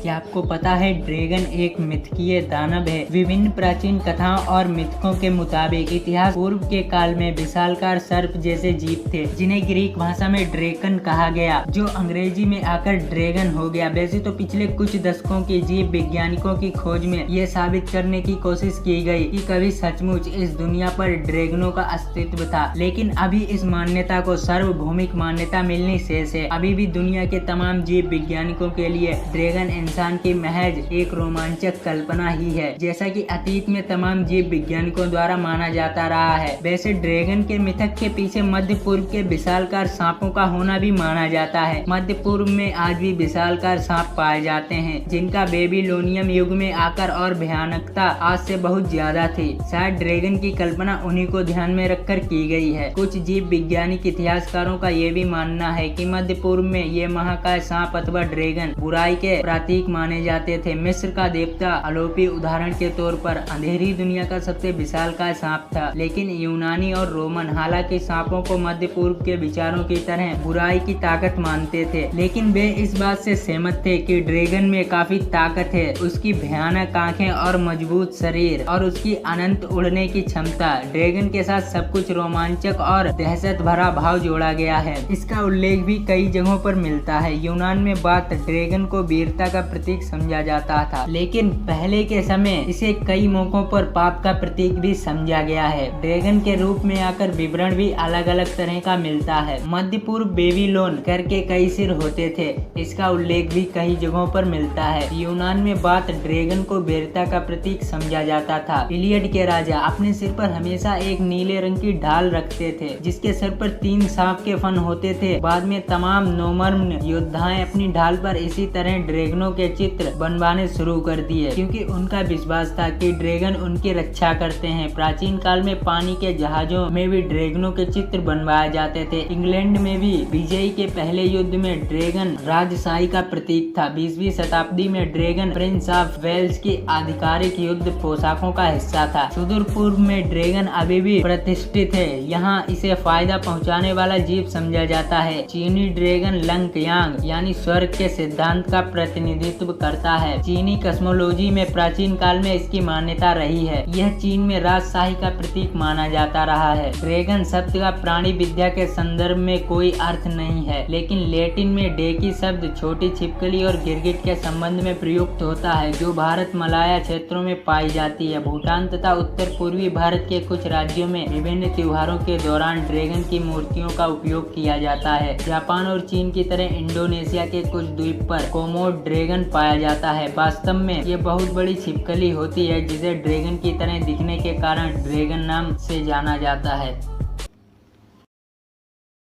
क्या आपको पता है ड्रैगन एक मिथकीय दानव है। विभिन्न प्राचीन कथाओं और मिथकों के मुताबिक इतिहास पूर्व के काल में विशालकाय सर्प जैसे जीव थे जिन्हें ग्रीक भाषा में ड्रैकन कहा गया, जो अंग्रेजी में आकर ड्रैगन हो गया। वैसे तो पिछले कुछ दशकों के जीव वैज्ञानिकों की खोज में ये साबित करने की कोशिश की गई कि कभी सचमुच इस दुनिया पर ड्रैगनों का अस्तित्व था, लेकिन अभी इस मान्यता को सार्वभौमिक मान्यता मिलनी शेष है। अभी भी दुनिया के तमाम जीव वैज्ञानिकों के लिए ड्रैगन इंसान की महज एक रोमांचक कल्पना ही है, जैसा कि अतीत में तमाम जीव वैज्ञानिकों द्वारा माना जाता रहा है। वैसे ड्रैगन के मिथक के पीछे मध्य पूर्व के विशालकाय सांपों का होना भी माना जाता है। मध्य पूर्व में आज भी विशालकाय सांप पाए जाते हैं, जिनका बेबीलोनियम युग में आकार और भयानकता आज से बहुत ज्यादा थी। शायद ड्रैगन की कल्पना उन्हीं को ध्यान में रखकर की गई है। कुछ जीव वैज्ञानिक इतिहासकारों का ये भी मानना है कि मध्य पूर्व में ये महाकाय सांप अथवा ड्रैगन बुराई के प्रतीक माने जाते थे। मिस्र का देवता अलोपी उदाहरण के तौर पर अंधेरी दुनिया का सबसे विशालकाय सांप था, लेकिन यूनानी और रोमन हालांकि सांपों को मध्य पूर्व के विचारों की तरह बुराई की ताकत मानते थे, लेकिन वे इस बात से सहमत थे कि ड्रैगन में काफी ताकत है। उसकी भयानक आंखें और मजबूत शरीर और उसकी अनंत उड़ने की क्षमता। ड्रैगन के साथ सब कुछ रोमांचक और दहशत भरा भाव जोड़ा गया है। इसका उल्लेख भी कई जगहों पर मिलता है। यूनान में बात ड्रैगन को वीरता का प्रतीक समझा जाता था, लेकिन पहले के समय इसे कई मौकों पर पाप का प्रतीक भी समझा गया है। ड्रैगन के रूप में आकर विवरण भी अलग अलग तरह का मिलता है। मध्य पूर्व बेबीलोन करके कई सिर होते थे, इसका उल्लेख भी कई जगहों पर मिलता है। यूनान में बात ड्रैगन को वीरता का प्रतीक समझा जाता था। इलियड के राजा अपने सिर पर हमेशा एक नीले रंग की ढाल रखते थे, जिसके सर पर 3 सांप के फन होते थे। बाद में तमाम नोमर्न योद्धाएं अपनी ढाल पर इसी तरह ड्रैगनों के चित्र बनवाने शुरू कर दिए, क्योंकि उनका विश्वास था कि ड्रैगन उनकी रक्षा करते हैं। प्राचीन काल में पानी के जहाजों में भी ड्रैगनों के चित्र बनवाए जाते थे। इंग्लैंड में भी विजयी के पहले युद्ध में ड्रैगन राजशाही का प्रतीक था। 20वीं शताब्दी में ड्रैगन प्रिंस ऑफ वेल्स की आधिकारिक युद्ध पोशाकों का हिस्सा था। सुदूर पूर्व में ड्रैगन अभी भी प्रतिष्ठित है। यहाँ इसे फायदा पहुँचाने वाला जीव समझा जाता है। चीनी ड्रैगन लंग यांग यानी स्वर्ग के सिद्धांत का प्रतिनिधित्व करता है। चीनी कस्मोलॉजी में प्राचीन काल में इसकी मान्यता रही है। यह चीन में राजशाही का प्रतीक माना जाता रहा है। ड्रैगन शब्द का प्राणी विद्या के संदर्भ में कोई अर्थ नहीं है, लेकिन लैटिन में डेकी शब्द छोटी छिपकली और गिरगिट के संबंध में प्रयुक्त होता है, जो भारत मलाया क्षेत्रों में पाई जाती है। भूटान तथा उत्तर पूर्वी भारत के कुछ राज्यों में विभिन्न त्योहारों के दौरान ड्रैगन की मूर्तियों का उपयोग किया जाता है। जापान और चीन की तरह इंडोनेशिया के कुछ द्वीप पर कोमोडो ड्रैगन पाया जाता है। वास्तव में ये बहुत बड़ी छिपकली होती है, जिसे ड्रैगन की तरह दिखने के कारण ड्रैगन नाम से जाना जाता है।